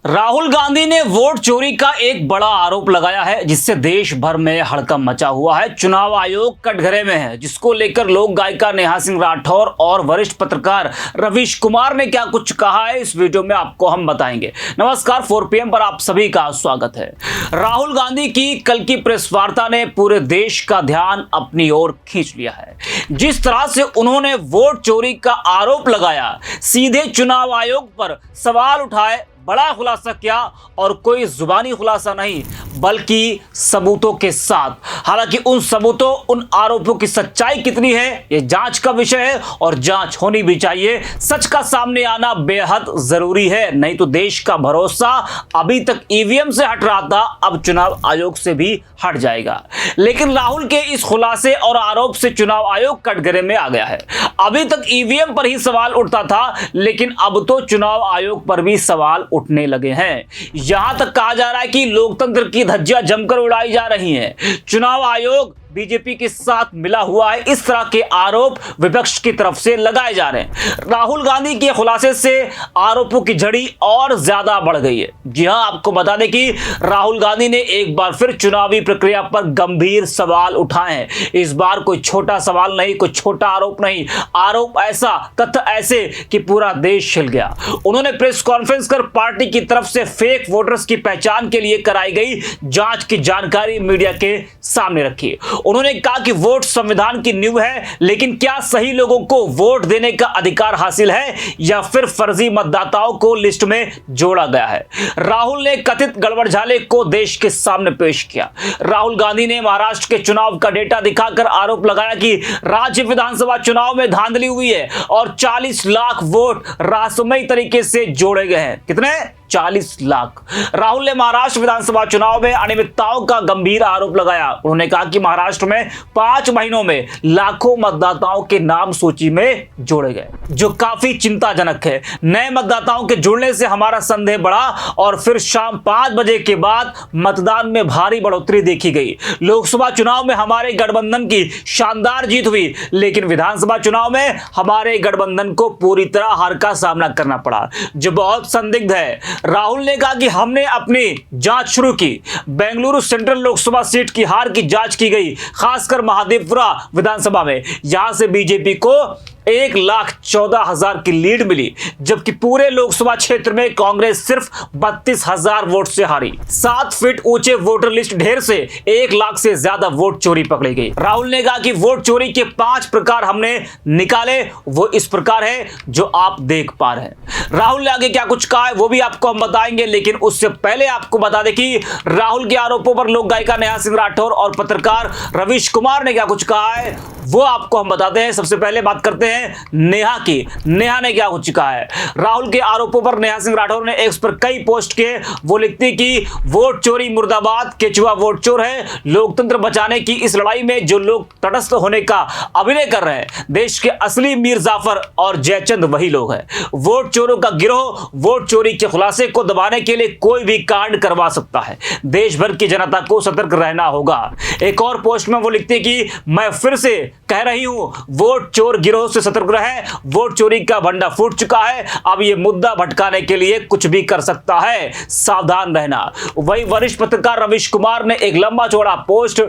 राहुल गांधी ने वोट चोरी का एक बड़ा आरोप लगाया है, जिससे देश भर में हड़कंप मचा हुआ है। चुनाव आयोग कटघरे में है, जिसको लेकर लोक गायिका नेहा सिंह राठौर और वरिष्ठ पत्रकार रवीश कुमार ने क्या कुछ कहा है, इस वीडियो में आपको हम बताएंगे। नमस्कार, 4 PM पर आप सभी का स्वागत है। राहुल गांधी की कल की प्रेस वार्ता ने पूरे देश का ध्यान अपनी ओर खींच लिया है। जिस तरह से उन्होंने वोट चोरी का आरोप लगाया, सीधे चुनाव आयोग पर सवाल उठाए, बड़ा खुलासा किया और कोई जुबानी खुलासा नहीं बल्कि सबूतों के साथ। हालांकि उन सबूतों, उन आरोपों की सच्चाई कितनी है ये जांच का विषय है और जांच होनी भी चाहिए। सच का सामने आना बेहद जरूरी है, नहीं तो देश का भरोसा अभी तक ईवीएम से हट रहा था, अब चुनाव आयोग से भी हट जाएगा। लेकिन राहुल के इस खुलासे और आरोप से चुनाव आयोग कटघरे में आ गया है। अभी तक ईवीएम पर ही सवाल उठता था, लेकिन अब तो चुनाव आयोग पर भी सवाल उठने लगे हैं। यहां तक कहा जा रहा है कि लोकतंत्र की धज्जियां जमकर उड़ाई जा रही हैं। चुनाव आयोग बीजेपी के साथ मिला हुआ है, इस तरह के आरोप विपक्ष की तरफ से लगाए जा रहे हैं। राहुल गांधी के खुलासे से आरोपों की झड़ी और ज्यादा बढ़ गई है। जी हां, आपको बता दें कि राहुल गांधी ने एक बार फिर चुनावी प्रक्रिया पर गंभीर सवाल उठाए हैं। इस बार कोई छोटा सवाल नहीं, कोई छोटा आरोप नहीं, आरोप ऐसा, तथ्य ऐसे कि पूरा देश हिल गया। उन्होंने प्रेस कॉन्फ्रेंस कर पार्टी की तरफ से फेक वोटर्स की पहचान के लिए कराई गई जांच की जानकारी मीडिया के सामने रखी। उन्होंने कहा कि वोट संविधान की नींव है, लेकिन क्या सही लोगों को वोट देने का अधिकार हासिल है या फिर फर्जी मतदाताओं को लिस्ट में जोड़ा गया है। राहुल ने कथित गड़बड़झाले को देश के सामने पेश किया। राहुल गांधी ने महाराष्ट्र के चुनाव का डेटा दिखाकर आरोप लगाया कि राज्य विधानसभा चुनाव में धांधली हुई है और 40 लाख वोट रहस्यमयी तरीके से जोड़े गए हैं। कितने? 40 लाख। राहुल ने महाराष्ट्र विधानसभा चुनाव में अनियमितताओं का गंभीर आरोप लगाया। उन्होंने कहा कि महाराष्ट्र में 5 महीनों में लाखों मतदाताओं के नाम सूची में जोड़े गए, जो काफी चिंताजनक है। नए मतदाताओं के जुड़ने से हमारा संदेह बढ़ा और फिर शाम 5 बजे के बाद मतदान में भारी बढ़ोतरी देखी गई। लोकसभा चुनाव में हमारे गठबंधन की शानदार जीत हुई, लेकिन विधानसभा चुनाव में हमारे गठबंधन को पूरी तरह हार का सामना करना पड़ा, जो बहुत संदिग्ध है। राहुल ने कहा कि हमने अपनी जांच शुरू की। बेंगलुरु सेंट्रल लोकसभा सीट की हार की जांच की गई, खासकर महादेवपुरा विधानसभा में। यहां से बीजेपी को 1,14,000 की लीड मिली, जबकि पूरे लोकसभा क्षेत्र में कांग्रेस सिर्फ 32,000 वोट से हारी। 7 फीट ऊंचे वोटर लिस्ट ढेर से 1 लाख से ज्यादा वोट चोरी पकड़ी गई। राहुल ने कहा कि वोट चोरी के 5 प्रकार हमने निकाले, वो इस प्रकार है जो आप देख पा रहे हैं। राहुल ने आगे क्या कुछ कहा है वो भी आपको हम बताएंगे, लेकिन उससे पहले आपको बता दें कि राहुल के आरोपों पर लोक गायिका नेहा सिंह राठौर और पत्रकार रवीश कुमार ने क्या कुछ कहा है वो आपको हम बताते हैं। सबसे पहले बात करते हैं नेहा की। नेहा ने क्या कुछ कहा है? राहुल के आरोपों पर नेहा सिंह राठौर ने एक्स पर कई पोस्ट किए। वो लिखती कि वोट चोरी मुर्दाबाद, केचुआ वोट चोर है। लोकतंत्र बचाने की इस लड़ाई में जो लोग तटस्थ होने का अभिनय कर रहे हैं, देश के असली मीर जाफर और जयचंद वही लोग हैं। वोट चोरों का गिरोह वोट चोरी के खुलासे को दबाने के लिए कोई भी कांड करवा सकता है। देश भर की जनता को सतर्क रहना होगा। एक और पोस्ट में वो लिखते कि मैं फिर से कह रही हूं, वोट चोर गिरोह से सतर्क रहे। वोट चोरी का भंडा फूट चुका है, अब ये मुद्दा भटकाने के लिए कुछ भी कर सकता है, सावधान रहना। वही वरिष्ठ पत्रकार रवीश कुमार ने एक लंबा चौड़ा पोस्ट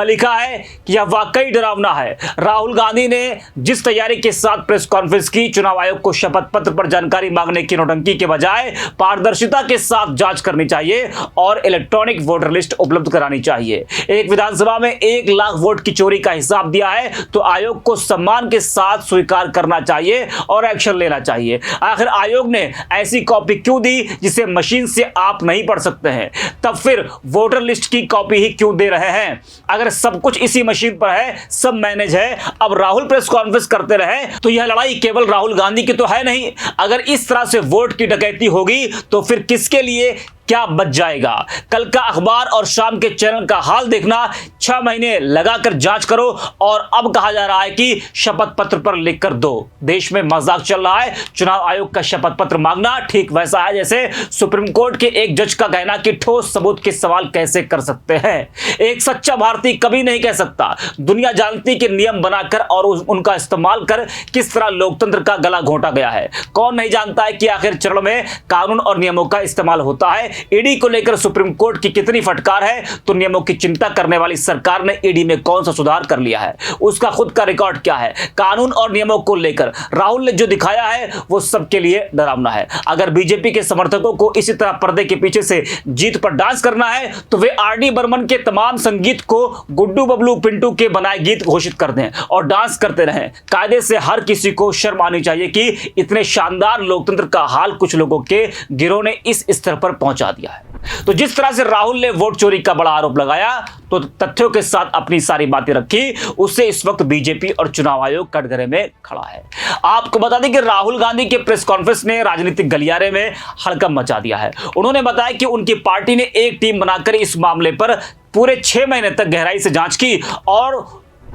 लिखा है कि यह वाकई डरावना है। राहुल गांधी ने जिस तैयारी के साथ प्रेस कॉन्फ्रेंस की, चुनाव आयोग को शपथ पत्र पर जानकारी मांगने की नौटंकी के बजाय पारदर्शिता के साथ जांच करनी चाहिए और इलेक्ट्रॉनिक वोटर लिस्ट उपलब्ध करानी चाहिए। एक विधानसभा में 1 लाख वोट की चोरी का हिसाब दिया है तो आयोग को सम्मान के साथ स्वीकार करना चाहिए और एक्शन लेना चाहिए। आखिर आयोग ने ऐसी कॉपी क्यों दी जिसे मशीन से आप नहीं पढ़ सकते हैं? तब फिर वोटर लिस्ट की कॉपी ही क्यों दे रहे हैं? अगर सब कुछ इसी मशीन पर है, सब मैनेज है, अब राहुल प्रेस कॉन्फ्रेंस करते रहे तो यह लड़ाई केवल राहुल गांधी की तो है नहीं। अगर इस तरह से वोट की डकैती होगी तो फिर किसके लिए क्या बच जाएगा? कल का अखबार और शाम के चैनल का हाल देखना, 6 महीने लगाकर जांच करो और अब कहा जा रहा है कि शपथ पत्र पर लिखकर दो। देश में मजाक चल रहा है। चुनाव आयोग का शपथ पत्र मांगना ठीक वैसा है जैसे सुप्रीम कोर्ट के एक जज का कहना कि ठोस सबूत के सवाल कैसे कर सकते हैं। एक सच्चा भारतीय कभी नहीं कह सकता। दुनिया जानती कि नियम बनाकर और उनका इस्तेमाल कर किस तरह लोकतंत्र का गला घोंटा गया है। कौन नहीं जानता है कि आखिर चरण में कानून और नियमों का इस्तेमाल होता है। ईडी को लेकर सुप्रीम कोर्ट की कितनी फटकार है, तो नियमों की चिंता करने वाली सरकार ने ईडी में कौन सा सुधार कर लिया है, उसका खुद का रिकॉर्ड क्या है। कानून और नियमों को लेकर राहुल ने जो दिखाया है वो सबके लिए डरावना है। अगर बीजेपी के समर्थकों को इसी तरह पर्दे के पीछे से जीत पर डांस करना है तो वे आर.डी. बर्मन के तमाम संगीत को गुड्डू बबलू पिंटू के बनाए गीत घोषित कर दें और डांस करते रहें। कायदे से हर किसी को शर्म आनी चाहिए कि इतने शानदार लोकतंत्र का हाल कुछ लोगों के गिरोह ने इस स्तर पर पहुंचा दिया है। तो जिस तरह से राहुल ने वोट चोरी का बड़ा आरोप लगाया तो तथ्यों के साथ अपनी सारी बातें रखी, उससे इस वक्त बीजेपी और चुनाव आयोग कटघरे में खड़ा है। आपको बता दें कि राहुल गांधी के प्रेस कॉन्फ्रेंस ने राजनीतिक गलियारे में हड़कंप मचा दिया है। उन्होंने बताया कि उनकी पार्टी ने एक टीम बनाकर इस मामले पर पूरे 6 महीने तक गहराई से जांच की और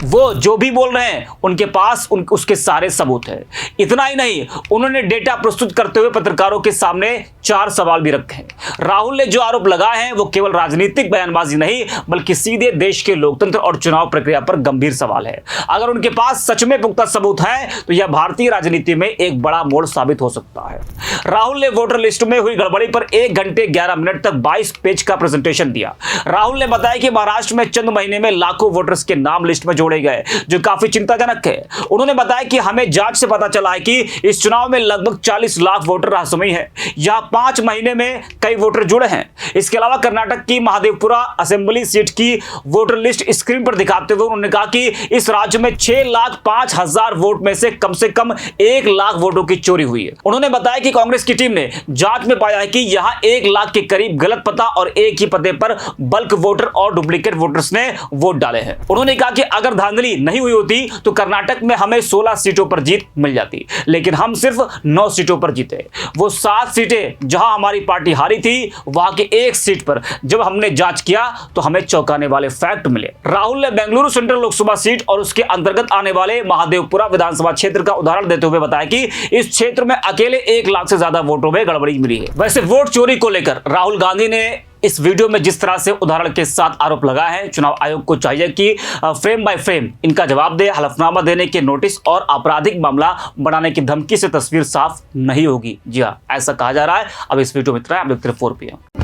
वो जो भी बोल रहे हैं उनके पास उसके सारे सबूत हैं। इतना ही नहीं, उन्होंने डेटा प्रस्तुत करते हुए पत्रकारों के सामने 4 सवाल भी रखे हैं। राहुल ने जो आरोप लगाए हैं वो केवल राजनीतिक बयानबाजी नहीं बल्कि सीधे देश के लोकतंत्र और चुनाव प्रक्रिया पर गंभीर सवाल है। अगर उनके पास सच में पुख्ता सबूत है तो यह भारतीय राजनीति में एक बड़ा मोड़ साबित हो सकता है। राहुल ने वोटर लिस्ट में हुई गड़बड़ी पर 1 घंटे 11 मिनट तक 22 पेज का प्रेजेंटेशन दिया। राहुल ने बताया कि महाराष्ट्र में चंद महीने में लाखों वोटर्स के नाम लिस्ट में जोड़े गए, जो काफी चिंताजनक है। उन्होंने बताया कि हमें जांच से पता चला है कि इस चुनाव में लगभग 40 लाख वोटर रहस्यमयी हैं। यहां 5 महीने में कई वोटर जुड़े हैं। इसके अलावा कर्नाटक की महादेवपुरा असेंबली सीट की वोटर लिस्ट स्क्रीन पर दिखाते हुए उन्होंने कहा कि इस राज्य में 6,05,000 वोट में से कम 1 लाख वोटों की चोरी हुई है। उन्होंने बताया कि कांग्रेस की टीम ने जांच में पाया है कि यहां 1 लाख के करीब गलत पता और एक ही पते पर बल्क वोटर और डुप्लीकेट वोटर्स ने वोट डाले हैं। उन्होंने कहा कि अगर धांधली नहीं हुई होती तो कर्नाटक में हमें 16 सीटों पर जीत मिल जाती, लेकिन हम सिर्फ 9 सीटों पर जीते। वो 7 सीटें जहां हमारी पार्टी हारी थी, वहां की 1 सीट पर जब हमने जांच किया तो हमें चौंकाने वाले फैक्ट मिले। राहुल ने बेंगलुरु सेंट्रल लोकसभा सीट और उसके अंतर्गत आने वाले महादेवपुरा विधानसभा क्षेत्र का उदाहरण देते हुए बताया कि इस क्षेत्र में अकेले 1 लाख से ज्यादा वोटों में गड़बड़ी मिली है। वैसे वोट चोरी को लेकर राहुल गांधी ने इस वीडियो में जिस तरह से उदाहरण के साथ आरोप लगाया है, चुनाव आयोग को चाहिए कि फ्रेम बाय फ्रेम इनका जवाब दे। हलफनामा देने के नोटिस और आपराधिक मामला बनाने की धमकी से तस्वीर साफ नहीं होगी। जी हाँ, ऐसा कहा जा रहा है। अब इस वीडियो में इतना है। आप देखते रहिए 4PM।